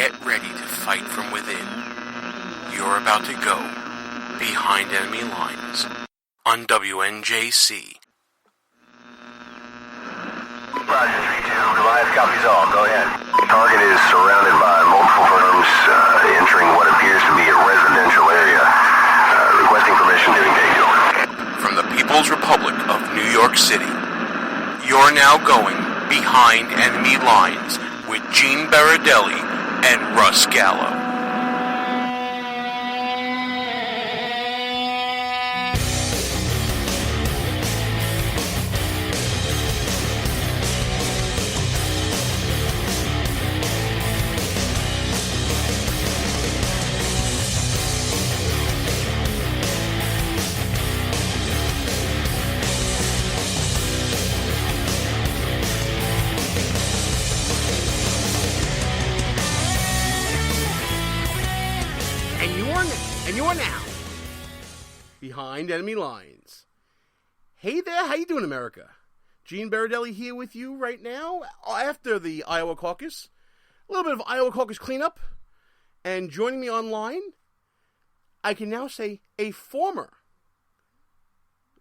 get ready to fight from within. You're about to go behind enemy lines on WNJC. Roger, 3-2. Goliath copies all. Go ahead. Target is surrounded by multiple firms entering what appears to be a residential area. Requesting permission to engage. From the People's Republic of New York City, you're now going behind enemy lines with Gene Baradelli and Russ Gallo. Behind enemy lines. Hey there, how you doing, America? Gene Baradelli here with you right now after the Iowa caucus. A little bit of Iowa caucus cleanup. And joining me online, I can now say a former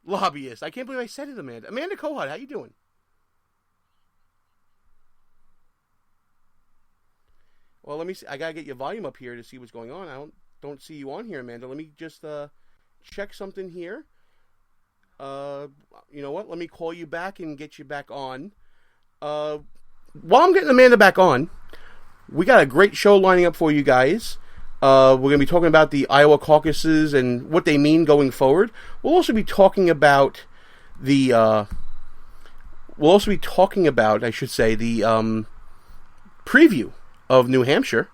lobbyist. I can't believe I said it, Amanda. Amanda Kohut, how you doing? Well, let me see. I gotta get your volume up here to see what's going on. I don't see you on here, Amanda. Let me just check something here. You know what? Let me call you back and get you back on. While I'm getting Amanda back on, we got a great show lining up for you guys. We're going to be talking about the Iowa caucuses and what they mean going forward. We'll also be talking about the preview of New Hampshire.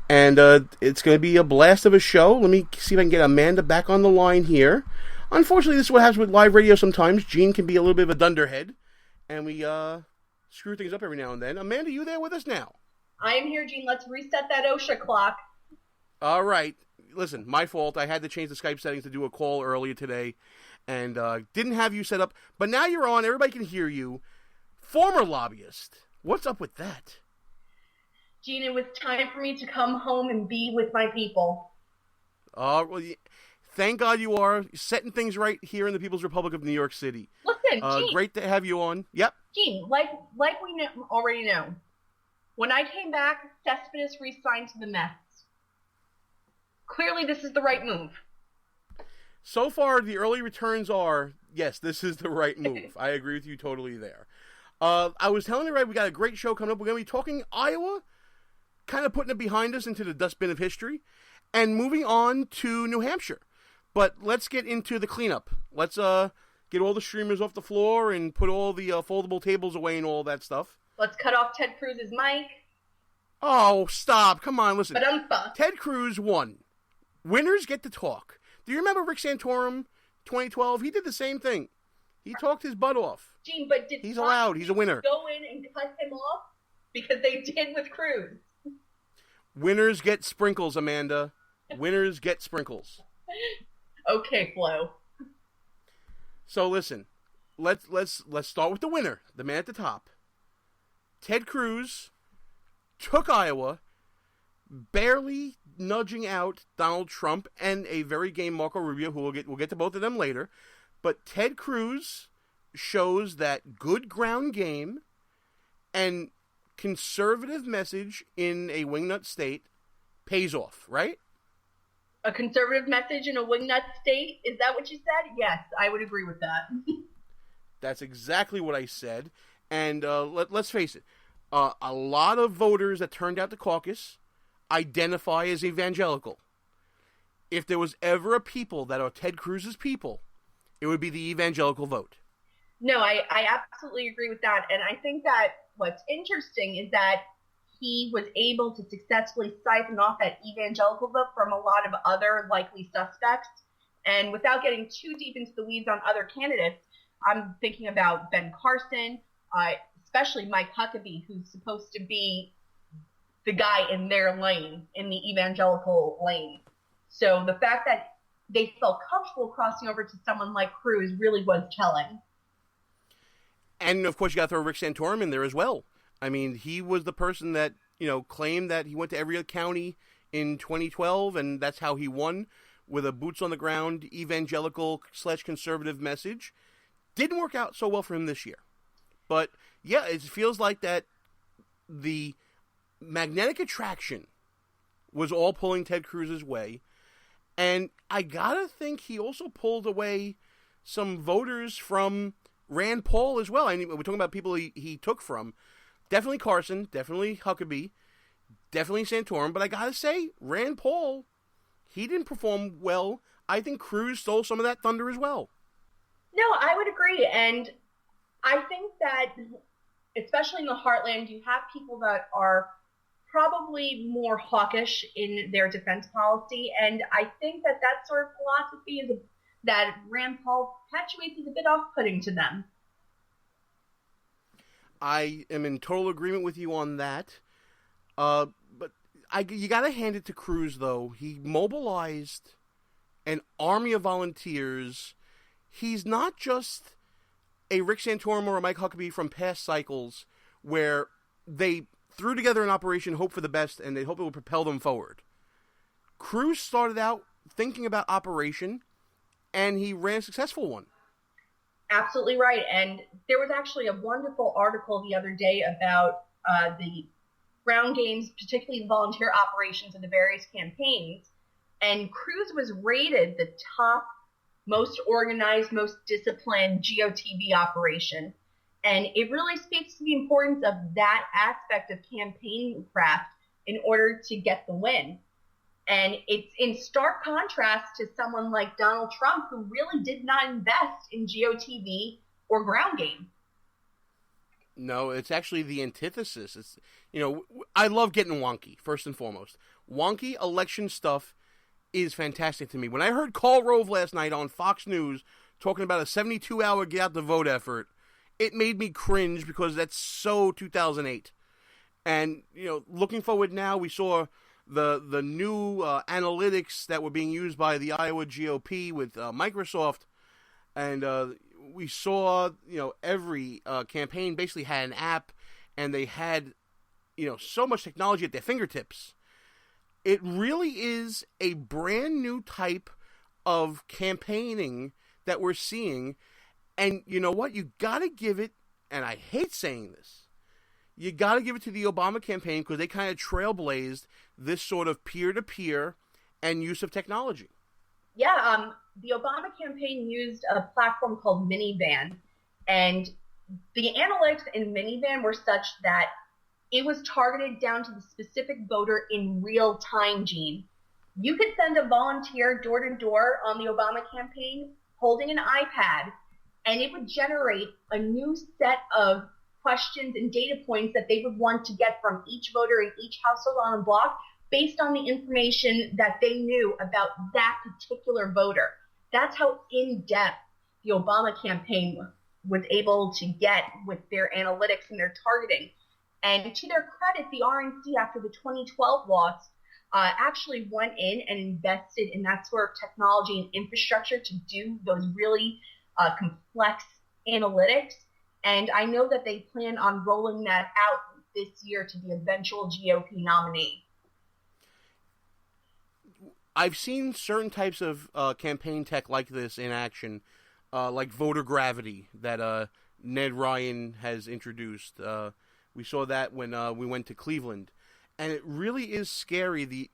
And it's going to be a blast of a show. Let me see if I can get Amanda back on the line here. Unfortunately, this is what happens with live radio sometimes. Gene can be a little bit of a dunderhead, and we screw things up every now and then. Amanda, you there with us now? I am here, Gene. Let's reset that OSHA clock. All right. Listen, my fault. I had to change the Skype settings to do a call earlier today, and didn't have you set up. But now you're on. Everybody can hear you. Former lobbyist. What's up with that? Gene, it was time for me to come home and be with my people. Well, thank God you are setting things right here in the People's Republic of New York City. Listen, Gene. Great to have you on. Yep. Gene, like we already know, when I came back, Cespedes re-signed to the Mets. Clearly, this is the right move. So far, the early returns are, yes, this is the right move. I agree with you totally there. I was telling you, right, we got a great show coming up. We're going to be talking Iowa, kind of putting it behind us into the dustbin of history, and moving on to New Hampshire. But let's get into the cleanup. Let's get all the streamers off the floor and put all the foldable tables away and all that stuff. Let's cut off Ted Cruz's mic. Oh, stop. Come on, listen. Ba-dum-ba. Ted Cruz won. Winners get to talk. Do you remember Rick Santorum, 2012? He did the same thing. He talked his butt off. Gene, but he's allowed. He's a winner. Go in and cut him off? Because they did with Cruz. Winners get sprinkles, Amanda. Winners get sprinkles. Okay, Flo. So listen, let's start with the winner, the man at the top. Ted Cruz took Iowa, barely nudging out Donald Trump and a very game Marco Rubio, who we'll get to both of them later. But Ted Cruz shows that good ground game and conservative message in a wingnut state pays off, right? A conservative message in a wingnut state? Is that what you said? Yes, I would agree with that. That's exactly what I said. And let's face it, a lot of voters that turned out to caucus identify as evangelical. If there was ever a people that are Ted Cruz's people, it would be the evangelical vote. No, I absolutely agree with that. And I think that what's interesting is that he was able to successfully siphon off that evangelical vote from a lot of other likely suspects. And without getting too deep into the weeds on other candidates, I'm thinking about Ben Carson, especially Mike Huckabee, who's supposed to be the guy in their lane, in the evangelical lane. So the fact that they felt comfortable crossing over to someone like Cruz really was telling. And, of course, you got to throw Rick Santorum in there as well. I mean, he was the person that claimed that he went to every county in 2012, and that's how he won, with a boots-on-the-ground evangelical/conservative message. Didn't work out so well for him this year. But, yeah, it feels like that the magnetic attraction was all pulling Ted Cruz's way. And I gotta think he also pulled away some voters from Rand Paul as well. I mean, we're talking about people he took from. Definitely Carson, definitely Huckabee, definitely Santorum. But I gotta say, Rand Paul, he didn't perform well. I think Cruz stole some of that thunder as well. No, I would agree. And I think that, especially in the heartland, you have people that are probably more hawkish in their defense policy. And I think that sort of philosophy that Rand Paul perpetuates is a bit off-putting to them. I am in total agreement with you on that. But you got to hand it to Cruz, though. He mobilized an army of volunteers. He's not just a Rick Santorum or a Mike Huckabee from past cycles where they threw together an operation, hope for the best, and they hope it would propel them forward. Cruz started out thinking about operation, and he ran a successful one. Absolutely right. And there was actually a wonderful article the other day about the ground games, particularly the volunteer operations of the various campaigns. And Cruz was rated the top, most organized, most disciplined GOTV operation. And it really speaks to the importance of that aspect of campaign craft in order to get the win. And it's in stark contrast to someone like Donald Trump, who really did not invest in GOTV or ground game. No, it's actually the antithesis. It's, I love getting wonky, first and foremost. Wonky election stuff is fantastic to me. When I heard Karl Rove last night on Fox News talking about a 72-hour get-out-the-vote effort, it made me cringe because that's so 2008. And, looking forward now, we saw the new analytics that were being used by the Iowa GOP with Microsoft. And we saw, every campaign basically had an app, and they had, so much technology at their fingertips. It really is a brand new type of campaigning that we're seeing. And you know what? You got to give it, and I hate saying this, you got to give it to the Obama campaign because they kind of trailblazed this sort of peer-to-peer and use of technology. Yeah, the Obama campaign used a platform called Minivan, and the analytics in Minivan were such that it was targeted down to the specific voter in real time, Gene. You could send a volunteer door-to-door on the Obama campaign holding an iPad, and it would generate a new set of questions and data points that they would want to get from each voter in each household on the block based on the information that they knew about that particular voter. That's how in-depth the Obama campaign was able to get with their analytics and their targeting. And to their credit, the RNC, after the 2012 loss, actually went in and invested in that sort of technology and infrastructure to do those really complex analytics. And I know that they plan on rolling that out this year to the eventual GOP nominee. I've seen certain types of campaign tech like this in action, like voter gravity that Ned Ryan has introduced. We saw that when we went to Cleveland. And it really is scary,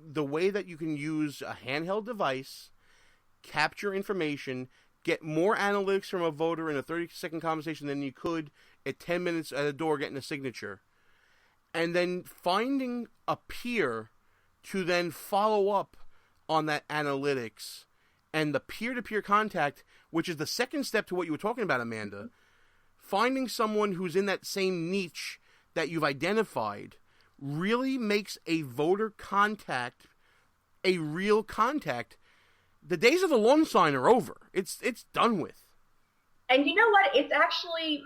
the way that you can use a handheld device, capture information, get more analytics from a voter in a 30-second conversation than you could at 10 minutes at a door getting a signature. And then finding a peer to then follow up on that analytics and the peer-to-peer contact, which is the second step to what you were talking about, Amanda. Finding someone who's in that same niche that you've identified really makes a voter contact a real contact. The days of the lawn sign are over. It's done with. And you know what? It's actually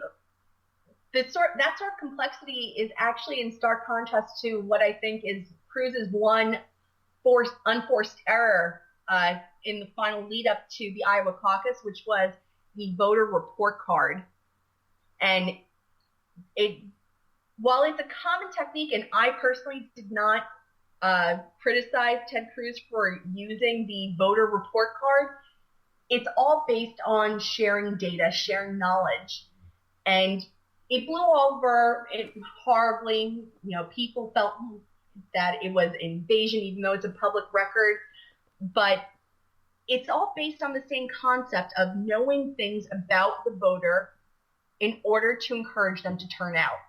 that sort of complexity is actually in stark contrast to what I think is Cruz's one unforced error in the final lead up to the Iowa caucus, which was the voter report card. And while it's a common technique, and I personally did not criticize Ted Cruz for using the voter report card, it's all based on sharing data, sharing knowledge. And it blew over horribly. People felt that it was invasion, even though it's a public record. But it's all based on the same concept of knowing things about the voter in order to encourage them to turn out.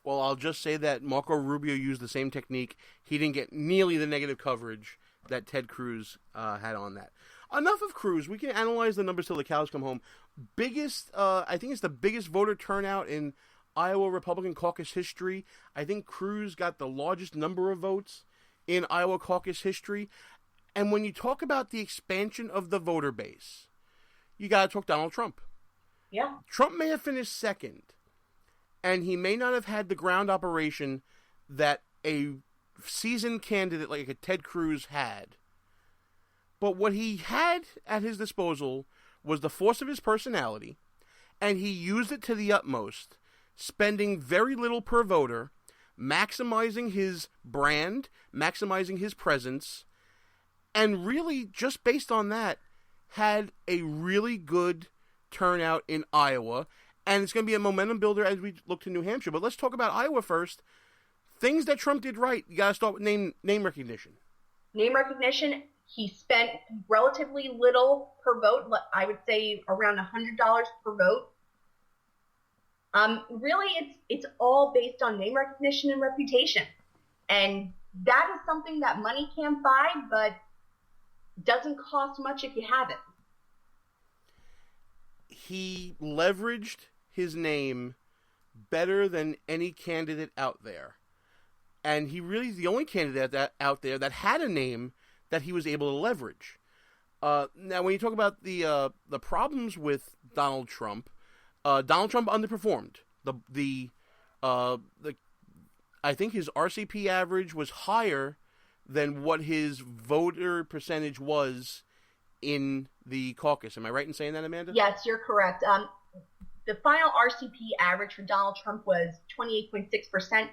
Well, I'll just say that Marco Rubio used the same technique. He didn't get nearly the negative coverage that Ted Cruz had on that. Enough of Cruz. We can analyze the numbers till the cows come home. I think it's the biggest voter turnout in Iowa Republican caucus history. I think Cruz got the largest number of votes in Iowa caucus history. And when you talk about the expansion of the voter base, you got to talk Donald Trump. Yeah. Trump may have finished second, and he may not have had the ground operation that a seasoned candidate like a Ted Cruz had. But what he had at his disposal was the force of his personality, and he used it to the utmost, spending very little per voter, maximizing his brand, maximizing his presence, and really, just based on that, had a really good turnout in Iowa. And it's going to be a momentum builder as we look to New Hampshire. But let's talk about Iowa first. Things that Trump did right. You got to start with name recognition. Name recognition. He spent relatively little per vote. I would say around $100 per vote. Really, it's all based on name recognition and reputation. And that is something that money can't buy, but doesn't cost much if you have it. He leveraged his name better than any candidate out there. And he really is the only candidate out there that had a name that he was able to leverage. Now, when you talk about the problems with Donald Trump underperformed. I think his RCP average was higher than what his voter percentage was in the caucus. Am I right in saying that, Amanda? Yes, you're correct. The final RCP average for Donald Trump was 28.6%.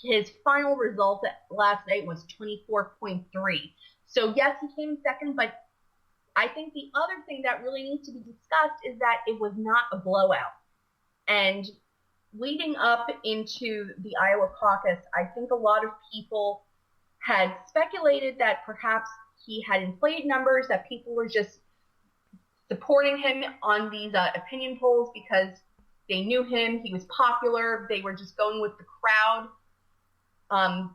His final result last night was 24.3%. So yes, he came second, but I think the other thing that really needs to be discussed is that it was not a blowout. And leading up into the Iowa caucus, I think a lot of people had speculated that perhaps he had inflated numbers, that people were just supporting him on these opinion polls because they knew him, he was popular, they were just going with the crowd.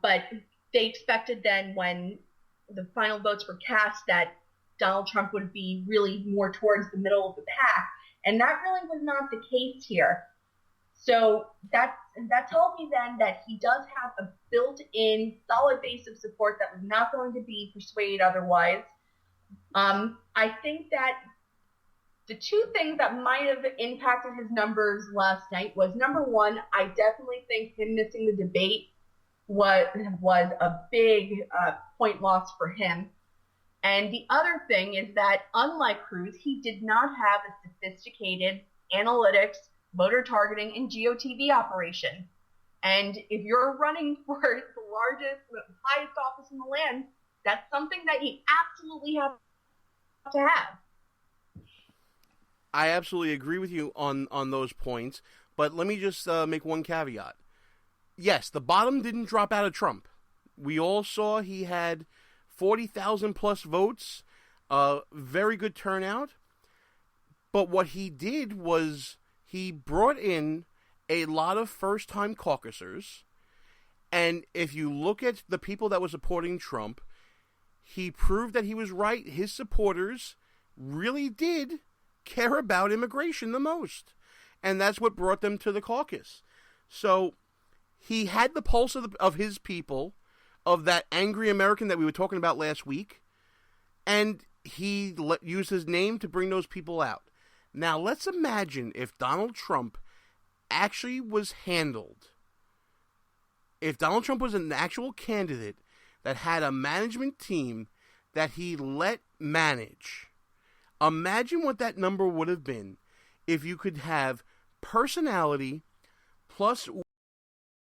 But they expected then when the final votes were cast that Donald Trump would be really more towards the middle of the pack. And that really was not the case here. So that told me then that he does have a built-in solid base of support that was not going to be persuaded otherwise. I think that the two things that might have impacted his numbers last night was, number one, I definitely think him missing the debate was a big point loss for him. And the other thing is that, unlike Cruz, he did not have a sophisticated analytics, voter targeting, and GOTV operation. And if you're running for the largest, highest office in the land, that's something that you absolutely have to have. I absolutely agree with you on those points, but let me just make one caveat. Yes, the bottom didn't drop out of Trump. We all saw he had 40,000 plus votes, very good turnout. But what he did was he brought in a lot of first-time caucusers, and if you look at the people that were supporting Trump, he proved that he was right. His supporters really did care about immigration the most, and that's what brought them to the caucus. So he had the pulse of his people, of that angry American that we were talking about last week, and he used his name to bring those people out. Now, let's imagine if Donald Trump actually was handled. If Donald Trump was an actual candidate that had a management team that he let manage, imagine what that number would have been if you could have personality plus